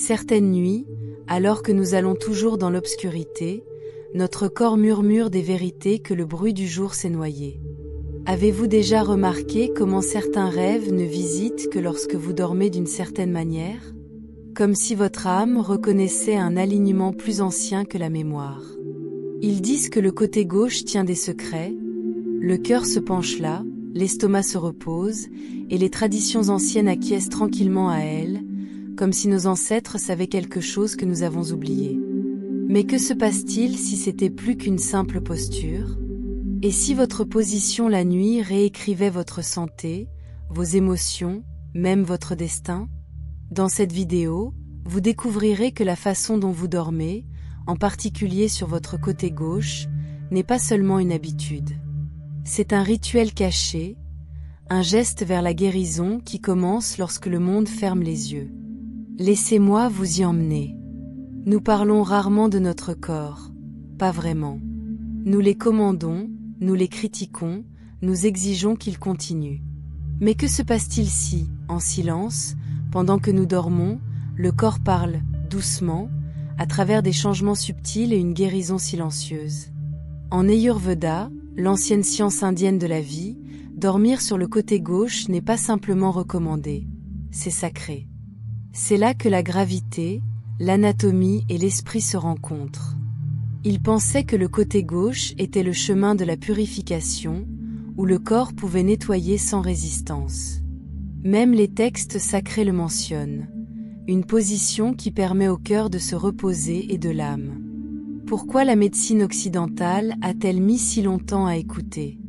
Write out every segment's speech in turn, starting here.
Certaines nuits, alors que nous allons toujours dans l'obscurité, notre corps murmure des vérités que le bruit du jour s'est noyé. Avez-vous déjà remarqué comment certains rêves ne visitent que lorsque vous dormez d'une certaine manière? Comme si votre âme reconnaissait un alignement plus ancien que la mémoire. Ils disent que le côté gauche tient des secrets, le cœur se penche là, l'estomac se repose, et les traditions anciennes acquiescent tranquillement à elles, comme si nos ancêtres savaient quelque chose que nous avons oublié. Mais que se passe-t-il si c'était plus qu'une simple posture? Et si votre position la nuit réécrivait votre santé, vos émotions, même votre destin? Dans cette vidéo, vous découvrirez que la façon dont vous dormez, en particulier sur votre côté gauche, n'est pas seulement une habitude. C'est un rituel caché, un geste vers la guérison qui commence lorsque le monde ferme les yeux. Laissez-moi vous y emmener. Nous parlons rarement de notre corps, pas vraiment. Nous les commandons, nous les critiquons, nous exigeons qu'ils continuent. Mais que se passe-t-il si, en silence, pendant que nous dormons, le corps parle, doucement, à travers des changements subtils et une guérison silencieuse? En Ayurveda, l'ancienne science indienne de la vie, dormir sur le côté gauche n'est pas simplement recommandé, c'est sacré. C'est là que la gravité, l'anatomie et l'esprit se rencontrent. Ils pensaient que le côté gauche était le chemin de la purification, où le corps pouvait nettoyer sans résistance. Même les textes sacrés le mentionnent, une position qui permet au cœur de se reposer et de l'âme. Pourquoi la médecine occidentale a-t-elle mis si longtemps à écouter?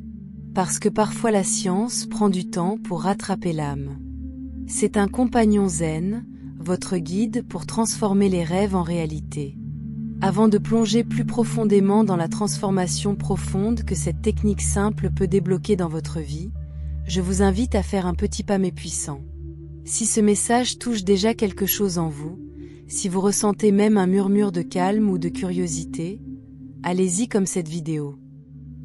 Parce que parfois la science prend du temps pour rattraper l'âme. C'est un compagnon zen, votre guide pour transformer les rêves en réalité. Avant de plonger plus profondément dans la transformation profonde que cette technique simple peut débloquer dans votre vie, je vous invite à faire un petit pas mais puissant. Si ce message touche déjà quelque chose en vous, si vous ressentez même un murmure de calme ou de curiosité, allez-y comme cette vidéo.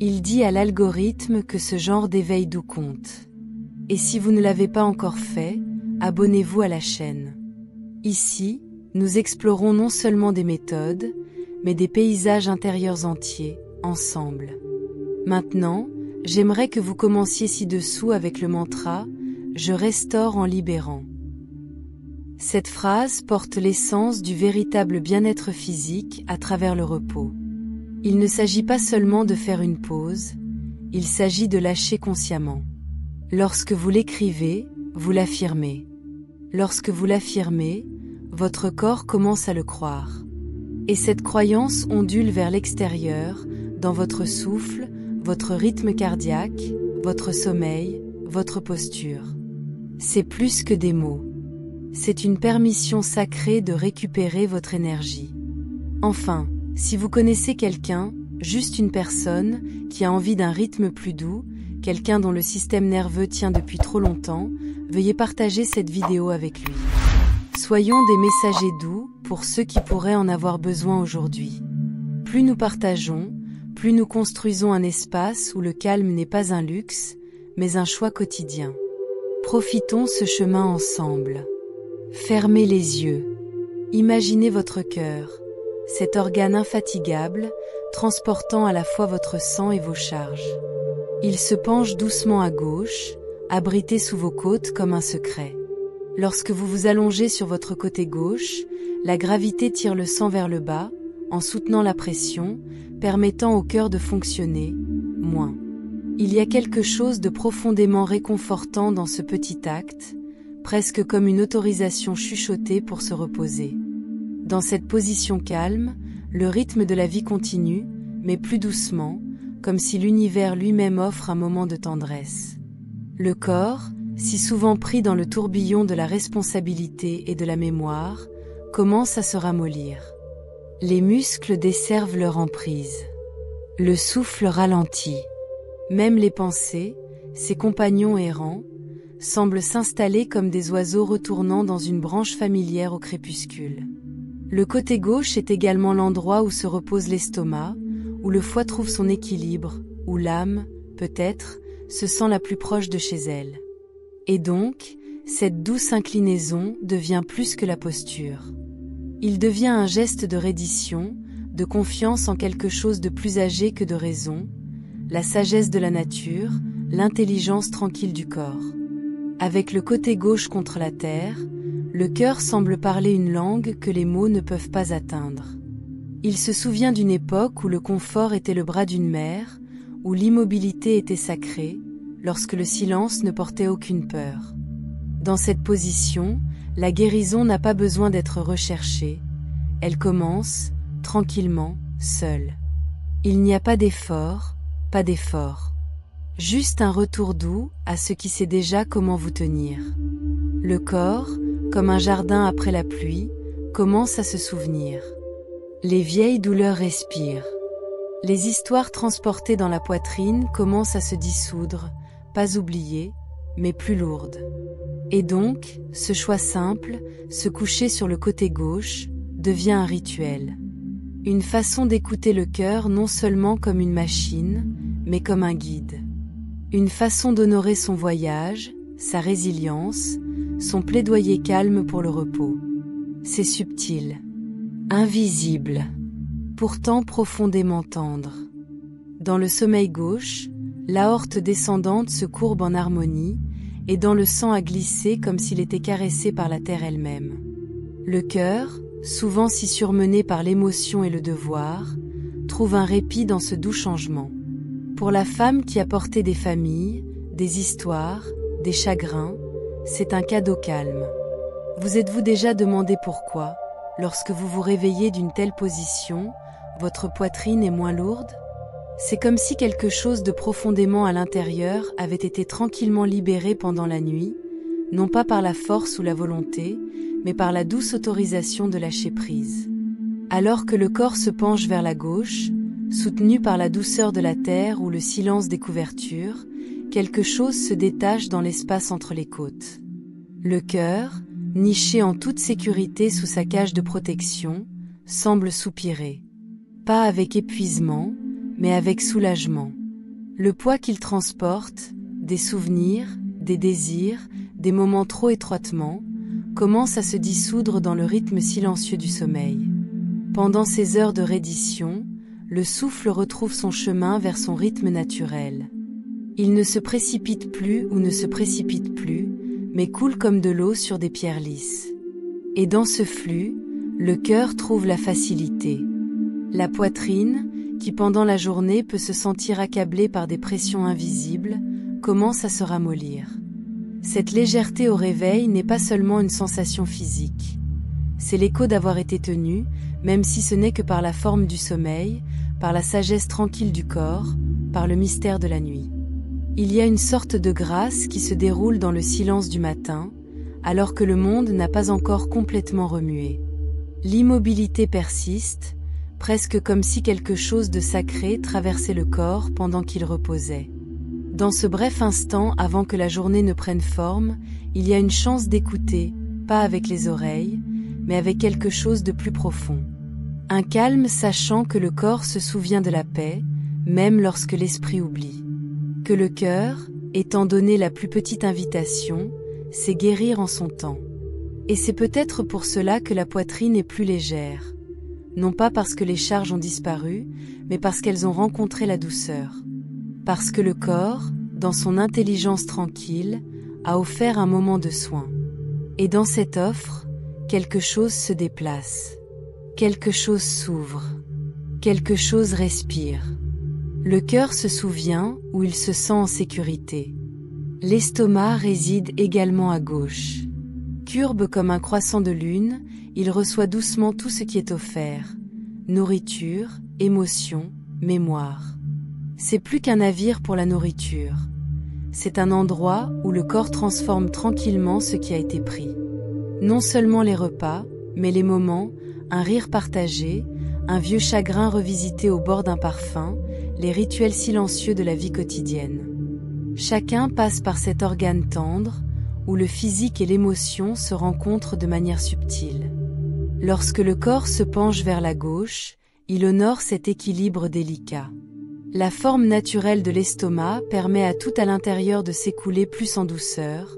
Il dit à l'algorithme que ce genre d'éveil doux compte. Et si vous ne l'avez pas encore fait, abonnez-vous à la chaîne. Ici, nous explorons non seulement des méthodes, mais des paysages intérieurs entiers, ensemble. Maintenant, j'aimerais que vous commenciez ci-dessous avec le mantra « Je restaure en libérant ». Cette phrase porte l'essence du véritable bien-être physique à travers le repos. Il ne s'agit pas seulement de faire une pause, il s'agit de lâcher consciemment. Lorsque vous l'écrivez, vous l'affirmez. Lorsque vous l'affirmez, votre corps commence à le croire. Et cette croyance ondule vers l'extérieur, dans votre souffle, votre rythme cardiaque, votre sommeil, votre posture. C'est plus que des mots. C'est une permission sacrée de récupérer votre énergie. Enfin, si vous connaissez quelqu'un, juste une personne, qui a envie d'un rythme plus doux, quelqu'un dont le système nerveux tient depuis trop longtemps, veuillez partager cette vidéo avec lui. Soyons des messagers doux pour ceux qui pourraient en avoir besoin aujourd'hui. Plus nous partageons, plus nous construisons un espace où le calme n'est pas un luxe, mais un choix quotidien. Profitons ce chemin ensemble. Fermez les yeux. Imaginez votre cœur, cet organe infatigable, transportant à la fois votre sang et vos charges. Il se penche doucement à gauche, abrité sous vos côtes comme un secret. Lorsque vous vous allongez sur votre côté gauche, la gravité tire le sang vers le bas, en soutenant la pression, permettant au cœur de fonctionner moins. Il y a quelque chose de profondément réconfortant dans ce petit acte, presque comme une autorisation chuchotée pour se reposer. Dans cette position calme, le rythme de la vie continue, mais plus doucement, comme si l'univers lui-même offre un moment de tendresse. Le corps, si souvent pris dans le tourbillon de la responsabilité et de la mémoire, commence à se ramollir. Les muscles desservent leur emprise. Le souffle ralentit. Même les pensées, ces compagnons errants, semblent s'installer comme des oiseaux retournant dans une branche familière au crépuscule. Le côté gauche est également l'endroit où se repose l'estomac, où le foie trouve son équilibre, où l'âme, peut-être, se sent la plus proche de chez elle. Et donc, cette douce inclinaison devient plus que la posture. Il devient un geste de reddition, de confiance en quelque chose de plus âgé que de raison, la sagesse de la nature, l'intelligence tranquille du corps. Avec le côté gauche contre la terre, le cœur semble parler une langue que les mots ne peuvent pas atteindre. Il se souvient d'une époque où le confort était le bras d'une mère, où l'immobilité était sacrée, lorsque le silence ne portait aucune peur. Dans cette position, la guérison n'a pas besoin d'être recherchée. Elle commence, tranquillement, seule. Il n'y a pas d'effort, pas d'effort. Juste un retour doux à ce qui sait déjà comment vous tenir. Le corps, comme un jardin après la pluie, commence à se souvenir. Les vieilles douleurs respirent. Les histoires transportées dans la poitrine commencent à se dissoudre, pas oubliées, mais plus lourdes. Et donc, ce choix simple, se coucher sur le côté gauche, devient un rituel. Une façon d'écouter le cœur non seulement comme une machine, mais comme un guide. Une façon d'honorer son voyage, sa résilience, son plaidoyer calme pour le repos. C'est subtil, invisible, pourtant profondément tendre. Dans le sommeil gauche, l'aorte descendante se courbe en harmonie, et dans le sang à glisser comme s'il était caressé par la terre elle-même. Le cœur, souvent si surmené par l'émotion et le devoir, trouve un répit dans ce doux changement. Pour la femme qui a porté des familles, des histoires, des chagrins, c'est un cadeau calme. Vous êtes-vous déjà demandé pourquoi, lorsque vous vous réveillez d'une telle position, votre poitrine est moins lourde ? C'est comme si quelque chose de profondément à l'intérieur avait été tranquillement libéré pendant la nuit, non pas par la force ou la volonté, mais par la douce autorisation de lâcher prise. Alors que le corps se penche vers la gauche, soutenu par la douceur de la terre ou le silence des couvertures, quelque chose se détache dans l'espace entre les côtes. Le cœur, niché en toute sécurité sous sa cage de protection, semble soupirer. Pas avec épuisement, mais avec soulagement. Le poids qu'il transporte, des souvenirs, des désirs, des moments trop étroitement, commence à se dissoudre dans le rythme silencieux du sommeil. Pendant ces heures de reddition, le souffle retrouve son chemin vers son rythme naturel. Il ne se précipite plus ou ne se précipite plus, mais coule comme de l'eau sur des pierres lisses. Et dans ce flux, le cœur trouve la facilité. La poitrine, qui pendant la journée peut se sentir accablée par des pressions invisibles, commence à se ramollir. Cette légèreté au réveil n'est pas seulement une sensation physique. C'est l'écho d'avoir été tenu, même si ce n'est que par la forme du sommeil, par la sagesse tranquille du corps, par le mystère de la nuit. Il y a une sorte de grâce qui se déroule dans le silence du matin, alors que le monde n'a pas encore complètement remué. L'immobilité persiste, presque comme si quelque chose de sacré traversait le corps pendant qu'il reposait. Dans ce bref instant avant que la journée ne prenne forme, il y a une chance d'écouter, pas avec les oreilles, mais avec quelque chose de plus profond. Un calme sachant que le corps se souvient de la paix, même lorsque l'esprit oublie. Que le cœur, étant donné la plus petite invitation, sait guérir en son temps. Et c'est peut-être pour cela que la poitrine est plus légère. Non pas parce que les charges ont disparu, mais parce qu'elles ont rencontré la douceur. Parce que le corps, dans son intelligence tranquille, a offert un moment de soin. Et dans cette offre, quelque chose se déplace. Quelque chose s'ouvre. Quelque chose respire. Le cœur se souvient où il se sent en sécurité. L'estomac réside également à gauche. Courbe comme un croissant de lune, il reçoit doucement tout ce qui est offert. Nourriture, émotion, mémoire. C'est plus qu'un navire pour la nourriture. C'est un endroit où le corps transforme tranquillement ce qui a été pris. Non seulement les repas, mais les moments, un rire partagé, un vieux chagrin revisité au bord d'un parfum, les rituels silencieux de la vie quotidienne. Chacun passe par cet organe tendre, où le physique et l'émotion se rencontrent de manière subtile. Lorsque le corps se penche vers la gauche, il honore cet équilibre délicat. La forme naturelle de l'estomac permet à tout à l'intérieur de s'écouler plus en douceur,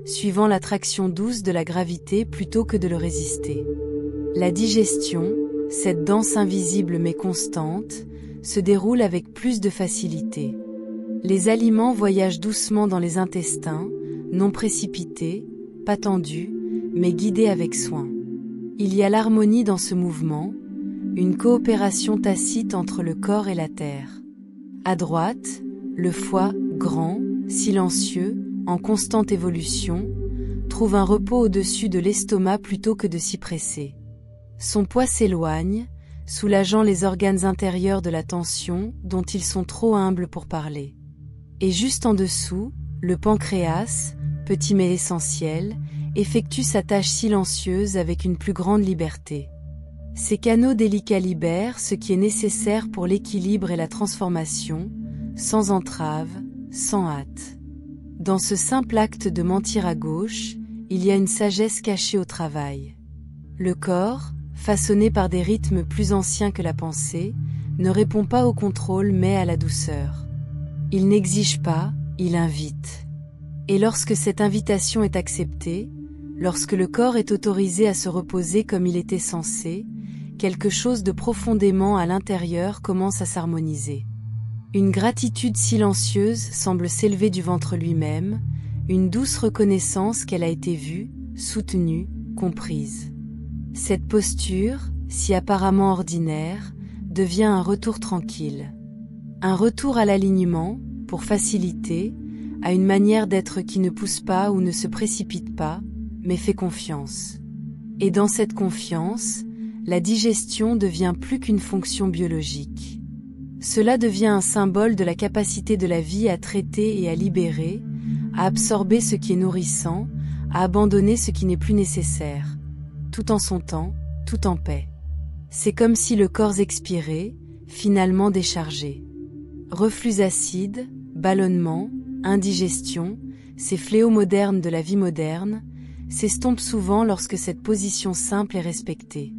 suivant l'attraction douce de la gravité plutôt que de le résister. La digestion, cette danse invisible mais constante, se déroule avec plus de facilité. Les aliments voyagent doucement dans les intestins, non précipités, pas tendus, mais guidés avec soin. Il y a l'harmonie dans ce mouvement, une coopération tacite entre le corps et la terre. À droite, le foie, grand, silencieux, en constante évolution, trouve un repos au-dessus de l'estomac plutôt que de s'y presser. Son poids s'éloigne, soulageant les organes intérieurs de la tension dont ils sont trop humbles pour parler. Et juste en dessous, le pancréas, petit mais essentiel, effectue sa tâche silencieuse avec une plus grande liberté. Ces canaux délicats libèrent ce qui est nécessaire pour l'équilibre et la transformation, sans entrave, sans hâte. Dans ce simple acte de mentir à gauche, il y a une sagesse cachée au travail. Le corps, façonné par des rythmes plus anciens que la pensée, ne répond pas au contrôle mais à la douceur. Il n'exige pas, il invite. Et lorsque cette invitation est acceptée, lorsque le corps est autorisé à se reposer comme il était censé, quelque chose de profondément à l'intérieur commence à s'harmoniser. Une gratitude silencieuse semble s'élever du ventre lui-même, une douce reconnaissance qu'elle a été vue, soutenue, comprise. Cette posture, si apparemment ordinaire, devient un retour tranquille. Un retour à l'alignement, pour faciliter, à une manière d'être qui ne pousse pas ou ne se précipite pas, mais fait confiance. Et dans cette confiance, la digestion devient plus qu'une fonction biologique. Cela devient un symbole de la capacité de la vie à traiter et à libérer, à absorber ce qui est nourrissant, à abandonner ce qui n'est plus nécessaire, tout en son temps, tout en paix. C'est comme si le corps expirait, finalement déchargé. Reflux acide, ballonnement, indigestion, ces fléaux modernes de la vie moderne, s'estompent souvent lorsque cette position simple est respectée.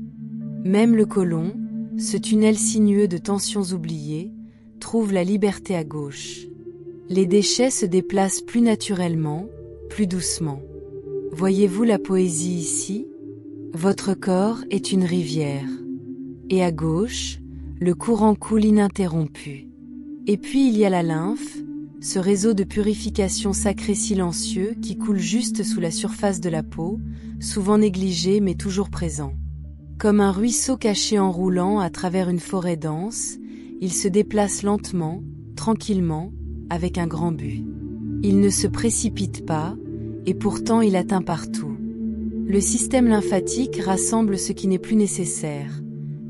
Même le côlon, ce tunnel sinueux de tensions oubliées, trouve la liberté à gauche. Les déchets se déplacent plus naturellement, plus doucement. Voyez-vous la poésie ici? Votre corps est une rivière. Et à gauche, le courant coule ininterrompu. Et puis il y a la lymphe, ce réseau de purification sacrée silencieux qui coule juste sous la surface de la peau, souvent négligé mais toujours présent. Comme un ruisseau caché en roulant à travers une forêt dense, il se déplace lentement, tranquillement, avec un grand but. Il ne se précipite pas, et pourtant il atteint partout. Le système lymphatique rassemble ce qui n'est plus nécessaire,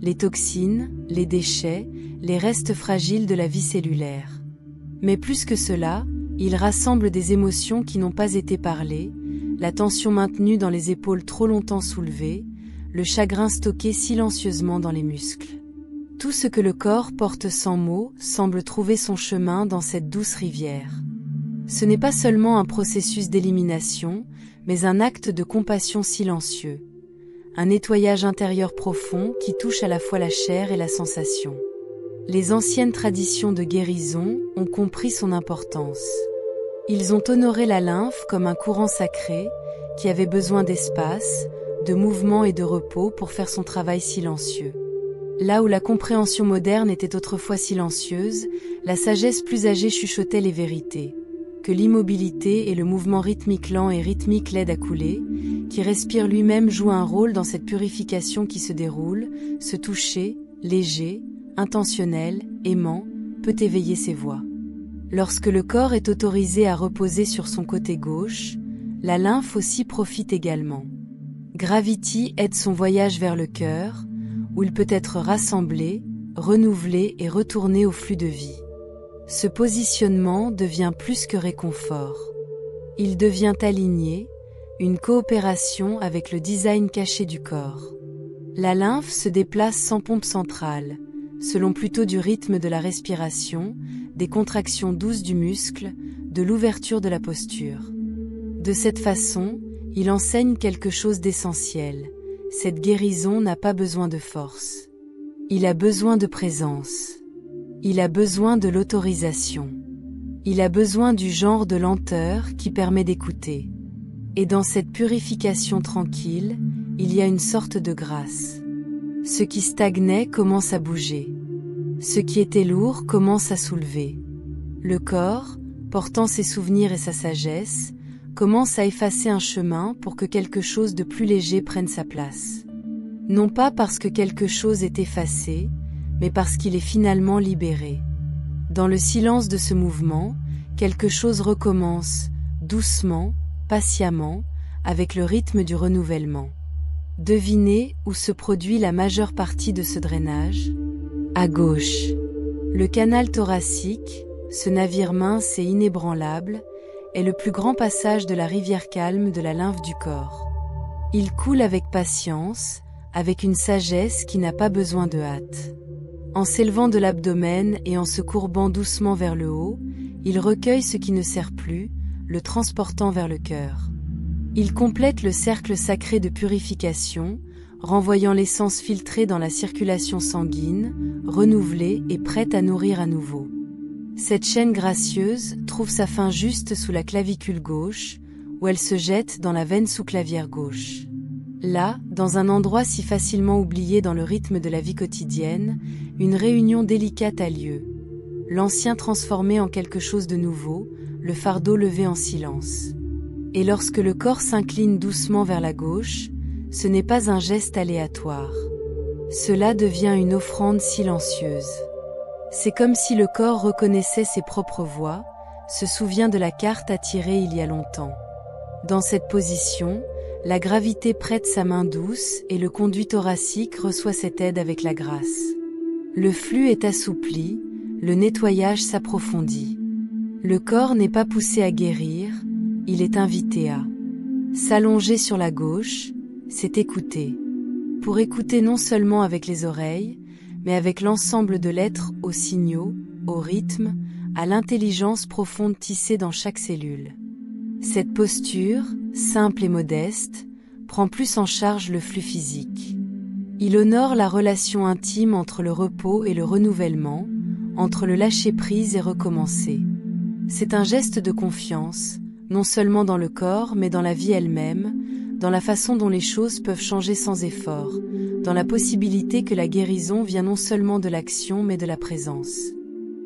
les toxines, les déchets, les restes fragiles de la vie cellulaire. Mais plus que cela, il rassemble des émotions qui n'ont pas été parlées, la tension maintenue dans les épaules trop longtemps soulevées, le chagrin stocké silencieusement dans les muscles. Tout ce que le corps porte sans mots semble trouver son chemin dans cette douce rivière. Ce n'est pas seulement un processus d'élimination, mais un acte de compassion silencieux. Un nettoyage intérieur profond qui touche à la fois la chair et la sensation. Les anciennes traditions de guérison ont compris son importance. Ils ont honoré la lymphe comme un courant sacré qui avait besoin d'espace, de mouvement et de repos pour faire son travail silencieux. Là où la compréhension moderne était autrefois silencieuse, la sagesse plus âgée chuchotait les vérités. Que l'immobilité et le mouvement rythmique lent et rythmique l'aident à couler, qui respire lui-même joue un rôle dans cette purification qui se déroule, se toucher, léger, intentionnel, aimant, peut éveiller ses voix. Lorsque le corps est autorisé à reposer sur son côté gauche, la lymphe aussi profite également. Gravity aide son voyage vers le cœur, où il peut être rassemblé, renouvelé et retourné au flux de vie. Ce positionnement devient plus que réconfort. Il devient aligné, une coopération avec le design caché du corps. La lymphe se déplace sans pompe centrale, selon plutôt du rythme de la respiration, des contractions douces du muscle, de l'ouverture de la posture. De cette façon, il enseigne quelque chose d'essentiel. Cette guérison n'a pas besoin de force. Il a besoin de présence. Il a besoin de l'autorisation. Il a besoin du genre de lenteur qui permet d'écouter. Et dans cette purification tranquille, il y a une sorte de grâce. Ce qui stagnait commence à bouger. Ce qui était lourd commence à soulever. Le corps, portant ses souvenirs et sa sagesse, commence à effacer un chemin pour que quelque chose de plus léger prenne sa place. Non pas parce que quelque chose est effacé, mais parce qu'il est finalement libéré. Dans le silence de ce mouvement, quelque chose recommence, doucement, patiemment, avec le rythme du renouvellement. Devinez où se produit la majeure partie de ce drainage? À gauche. Le canal thoracique, ce navire mince et inébranlable, est le plus grand passage de la rivière calme de la lymphe du corps. Il coule avec patience, avec une sagesse qui n'a pas besoin de hâte. En s'élevant de l'abdomen et en se courbant doucement vers le haut, il recueille ce qui ne sert plus, le transportant vers le cœur. Il complète le cercle sacré de purification, renvoyant l'essence filtrée dans la circulation sanguine, renouvelée et prête à nourrir à nouveau. Cette chaîne gracieuse trouve sa fin juste sous la clavicule gauche, où elle se jette dans la veine sous-clavière gauche. Là, dans un endroit si facilement oublié dans le rythme de la vie quotidienne, une réunion délicate a lieu. L'ancien transformé en quelque chose de nouveau, le fardeau levé en silence. Et lorsque le corps s'incline doucement vers la gauche, ce n'est pas un geste aléatoire. Cela devient une offrande silencieuse. C'est comme si le corps reconnaissait ses propres voix, se souvient de la carte à tirer il y a longtemps. Dans cette position, la gravité prête sa main douce et le conduit thoracique reçoit cette aide avec la grâce. Le flux est assoupli, le nettoyage s'approfondit. Le corps n'est pas poussé à guérir, il est invité à s'allonger sur la gauche, c'est écouter. Pour écouter non seulement avec les oreilles, mais avec l'ensemble de l'être, aux signaux, au rythme, à l'intelligence profonde tissée dans chaque cellule. Cette posture, simple et modeste, prend plus en charge le flux physique. Il honore la relation intime entre le repos et le renouvellement, entre le lâcher-prise et recommencer. C'est un geste de confiance, non seulement dans le corps mais dans la vie elle-même, dans la façon dont les choses peuvent changer sans effort, dans la possibilité que la guérison vient non seulement de l'action mais de la présence.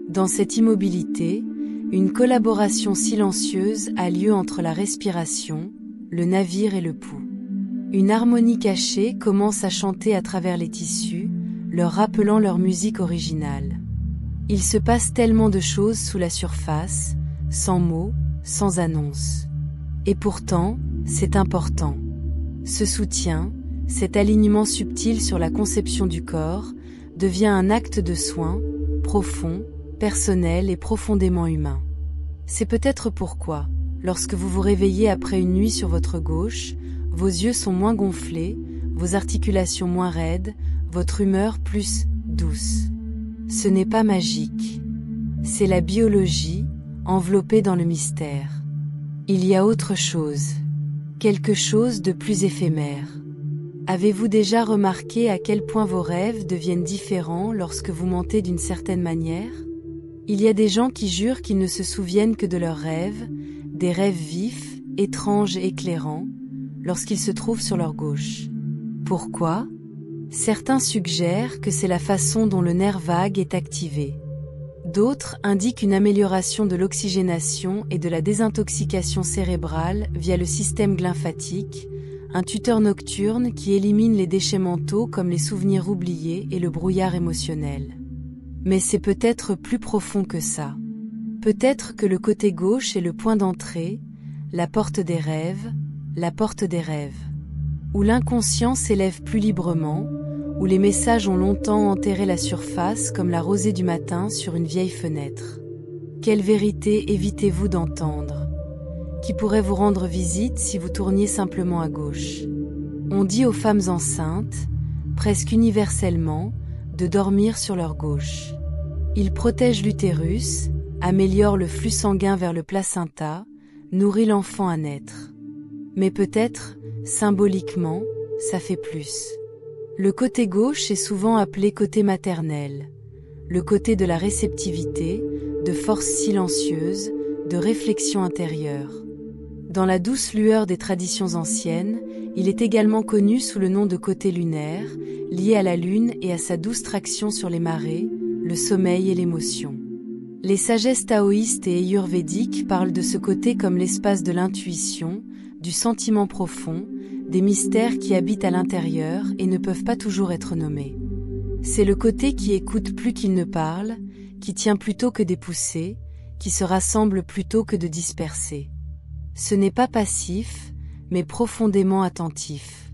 Dans cette immobilité, une collaboration silencieuse a lieu entre la respiration, le navire et le pouls. Une harmonie cachée commence à chanter à travers les tissus, leur rappelant leur musique originale. Il se passe tellement de choses sous la surface, sans mots, sans annonce. Et pourtant, c'est important. Ce soutien, cet alignement subtil sur la conception du corps, devient un acte de soin, profond, personnel et profondément humain. C'est peut-être pourquoi, lorsque vous vous réveillez après une nuit sur votre gauche, vos yeux sont moins gonflés, vos articulations moins raides, votre humeur plus douce. Ce n'est pas magique. C'est la biologie, enveloppée dans le mystère. Il y a autre chose. Quelque chose de plus éphémère. Avez-vous déjà remarqué à quel point vos rêves deviennent différents lorsque vous mentez d'une certaine manière? Il y a des gens qui jurent qu'ils ne se souviennent que de leurs rêves, des rêves vifs, étranges et éclairants, lorsqu'ils se trouvent sur leur gauche. Pourquoi? Certains suggèrent que c'est la façon dont le nerf vague est activé. D'autres indiquent une amélioration de l'oxygénation et de la désintoxication cérébrale via le système lymphatique, un tuteur nocturne qui élimine les déchets mentaux comme les souvenirs oubliés et le brouillard émotionnel. Mais c'est peut-être plus profond que ça. Peut-être que le côté gauche est le point d'entrée, la porte des rêves, où l'inconscient s'élève plus librement, où les messages ont longtemps enterré la surface comme la rosée du matin sur une vieille fenêtre. Quelle vérité évitez-vous d'entendre? Qui pourrait vous rendre visite si vous tourniez simplement à gauche? On dit aux femmes enceintes, presque universellement, de dormir sur leur gauche. Il protège l'utérus, améliore le flux sanguin vers le placenta, nourrit l'enfant à naître. Mais peut-être, symboliquement, ça fait plus. Le côté gauche est souvent appelé côté maternel, le côté de la réceptivité, de force silencieuse, de réflexion intérieure. Dans la douce lueur des traditions anciennes, il est également connu sous le nom de côté lunaire, lié à la lune et à sa douce traction sur les marées, le sommeil et l'émotion. Les sagesses taoïstes et ayurvédiques parlent de ce côté comme l'espace de l'intuition, du sentiment profond, des mystères qui habitent à l'intérieur et ne peuvent pas toujours être nommés. C'est le côté qui écoute plus qu'il ne parle, qui tient plutôt que d'épousser, qui se rassemble plutôt que de disperser. Ce n'est pas passif, mais profondément attentif.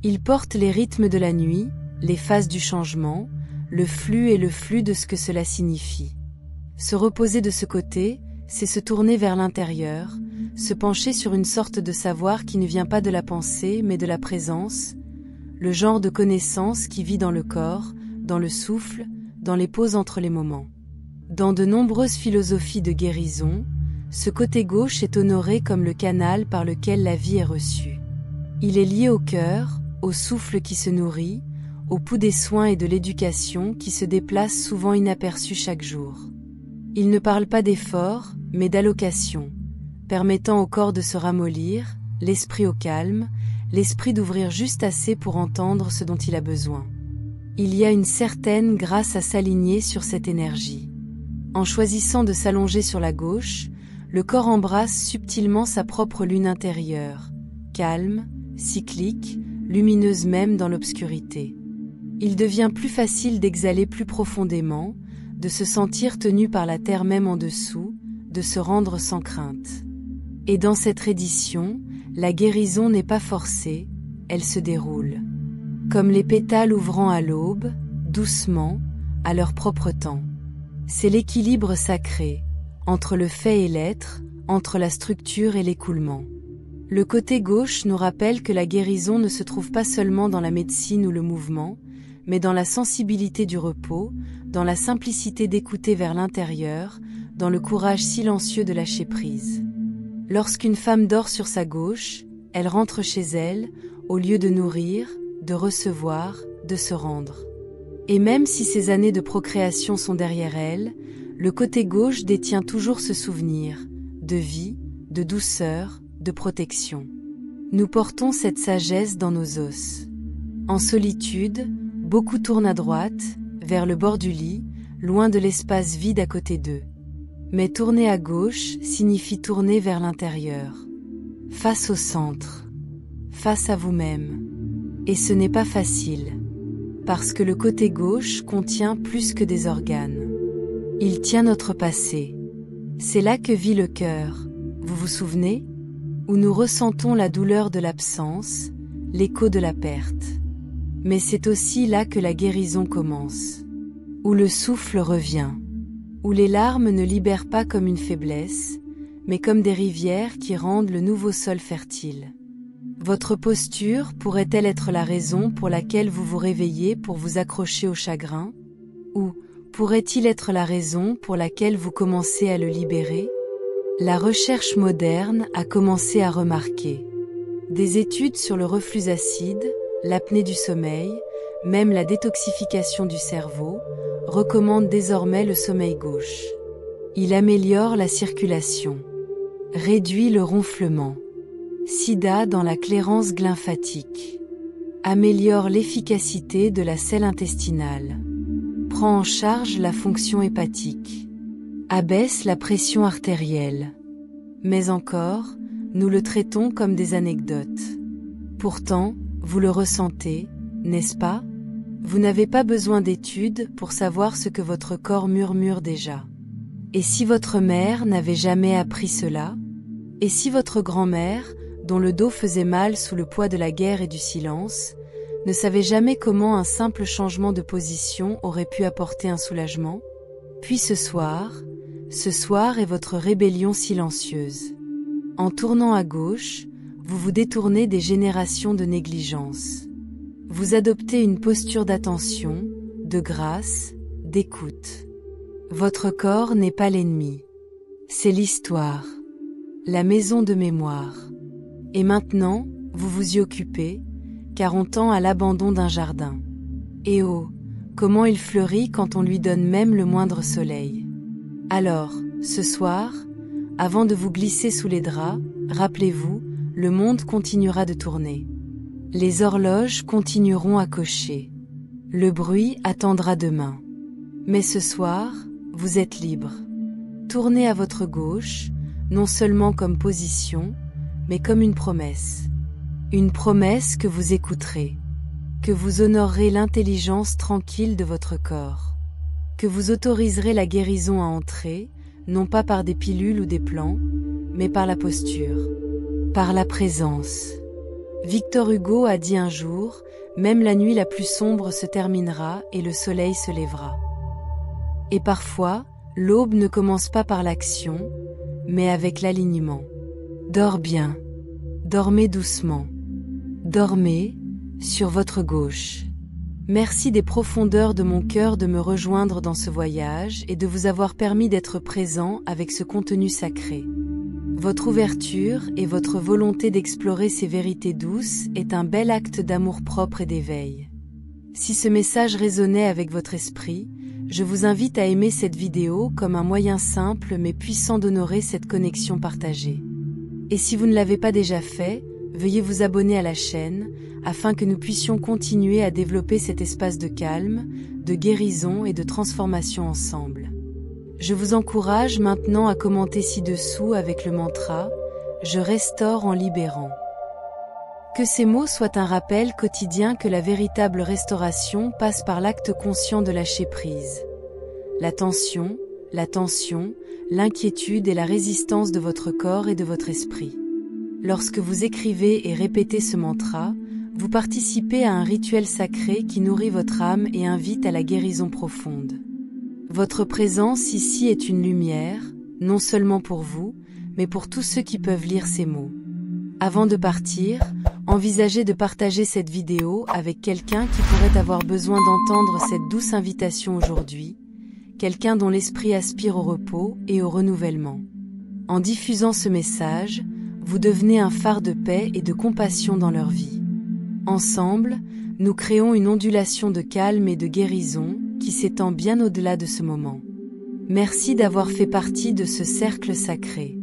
Il porte les rythmes de la nuit, les phases du changement, le flux et le flux de ce que cela signifie. Se reposer de ce côté, c'est se tourner vers l'intérieur, se pencher sur une sorte de savoir qui ne vient pas de la pensée mais de la présence, le genre de connaissance qui vit dans le corps, dans le souffle, dans les pauses entre les moments. Dans de nombreuses philosophies de guérison, ce côté gauche est honoré comme le canal par lequel la vie est reçue. Il est lié au cœur, au souffle qui se nourrit, au pouls des soins et de l'éducation qui se déplacent souvent inaperçus chaque jour. Il ne parle pas d'effort, mais d'allocation, permettant au corps de se ramollir, l'esprit au calme, l'esprit d'ouvrir juste assez pour entendre ce dont il a besoin. Il y a une certaine grâce à s'aligner sur cette énergie. En choisissant de s'allonger sur la gauche, le corps embrasse subtilement sa propre lune intérieure, calme, cyclique, lumineuse même dans l'obscurité. Il devient plus facile d'exhaler plus profondément, de se sentir tenu par la terre même en dessous, de se rendre sans crainte. Et dans cette reddition, la guérison n'est pas forcée, elle se déroule. Comme les pétales ouvrant à l'aube, doucement, à leur propre temps. C'est l'équilibre sacré, entre le fait et l'être, entre la structure et l'écoulement. Le côté gauche nous rappelle que la guérison ne se trouve pas seulement dans la médecine ou le mouvement, mais dans la sensibilité du repos, dans la simplicité d'écouter vers l'intérieur, dans le courage silencieux de lâcher prise. Lorsqu'une femme dort sur sa gauche, elle rentre chez elle, au lieu de nourrir, de recevoir, de se rendre. Et même si ces années de procréation sont derrière elle, le côté gauche détient toujours ce souvenir, de vie, de douceur, de protection. Nous portons cette sagesse dans nos os. En solitude, beaucoup tournent à droite, vers le bord du lit, loin de l'espace vide à côté d'eux. Mais tourner à gauche signifie tourner vers l'intérieur. Face au centre. Face à vous-même. Et ce n'est pas facile. Parce que le côté gauche contient plus que des organes. Il tient notre passé. C'est là que vit le cœur, vous vous souvenez? Où nous ressentons la douleur de l'absence, l'écho de la perte. Mais c'est aussi là que la guérison commence. Où le souffle revient. Où les larmes ne libèrent pas comme une faiblesse, mais comme des rivières qui rendent le nouveau sol fertile. Votre posture pourrait-elle être la raison pour laquelle vous vous réveillez pour vous accrocher au chagrin? Ou pourrait-il être la raison pour laquelle vous commencez à le libérer? La recherche moderne a commencé à remarquer. Des études sur le reflux acide, l'apnée du sommeil, même la détoxification du cerveau, recommandent désormais le sommeil gauche. Il améliore la circulation, réduit le ronflement, sida dans la clairance lymphatique, améliore l'efficacité de la selle intestinale, prend en charge la fonction hépatique, abaisse la pression artérielle. Mais encore, nous le traitons comme des anecdotes. Pourtant, vous le ressentez, n'est-ce pas? Vous n'avez pas besoin d'études pour savoir ce que votre corps murmure déjà. Et si votre mère n'avait jamais appris cela? Et si votre grand-mère, dont le dos faisait mal sous le poids de la guerre et du silence, ne savait jamais comment un simple changement de position aurait pu apporter un soulagement? Puis ce soir est votre rébellion silencieuse. En tournant à gauche, vous vous détournez des générations de négligence. Vous adoptez une posture d'attention, de grâce, d'écoute. Votre corps n'est pas l'ennemi. C'est l'histoire. La maison de mémoire. Et maintenant, vous vous y occupez, car on tend à l'abandon d'un jardin. Et oh, comment il fleurit quand on lui donne même le moindre soleil. Alors, ce soir, Avant de vous glisser sous les draps, rappelez-vous, le monde continuera de tourner. Les horloges continueront à cocher. Le bruit attendra demain. Mais ce soir, vous êtes libre. Tournez à votre gauche, non seulement comme position, mais comme une promesse. Une promesse que vous écouterez, que vous honorerez l'intelligence tranquille de votre corps, que vous autoriserez la guérison à entrer, non pas par des pilules ou des plans, mais par la posture, par la présence. Victor Hugo a dit un jour, même la nuit la plus sombre se terminera et le soleil se lèvera. Et parfois, l'aube ne commence pas par l'action, mais avec l'alignement. Dors bien. Dormez doucement. Dormez, sur votre gauche. Merci des profondeurs de mon cœur de me rejoindre dans ce voyage et de vous avoir permis d'être présent avec ce contenu sacré. Votre ouverture et votre volonté d'explorer ces vérités douces est un bel acte d'amour-propre et d'éveil. Si ce message résonnait avec votre esprit, je vous invite à aimer cette vidéo comme un moyen simple mais puissant d'honorer cette connexion partagée. Et si vous ne l'avez pas déjà fait, veuillez vous abonner à la chaîne, afin que nous puissions continuer à développer cet espace de calme, de guérison et de transformation ensemble. Je vous encourage maintenant à commenter ci-dessous avec le mantra « Je restaure en libérant ». Que ces mots soient un rappel quotidien que la véritable restauration passe par l'acte conscient de lâcher prise. La tension, l'inquiétude et la résistance de votre corps et de votre esprit. Lorsque vous écrivez et répétez ce mantra, vous participez à un rituel sacré qui nourrit votre âme et invite à la guérison profonde. Votre présence ici est une lumière, non seulement pour vous, mais pour tous ceux qui peuvent lire ces mots. Avant de partir, envisagez de partager cette vidéo avec quelqu'un qui pourrait avoir besoin d'entendre cette douce invitation aujourd'hui, quelqu'un dont l'esprit aspire au repos et au renouvellement. En diffusant ce message, vous devenez un phare de paix et de compassion dans leur vie. Ensemble, nous créons une ondulation de calme et de guérison qui s'étend bien au-delà de ce moment. Merci d'avoir fait partie de ce cercle sacré.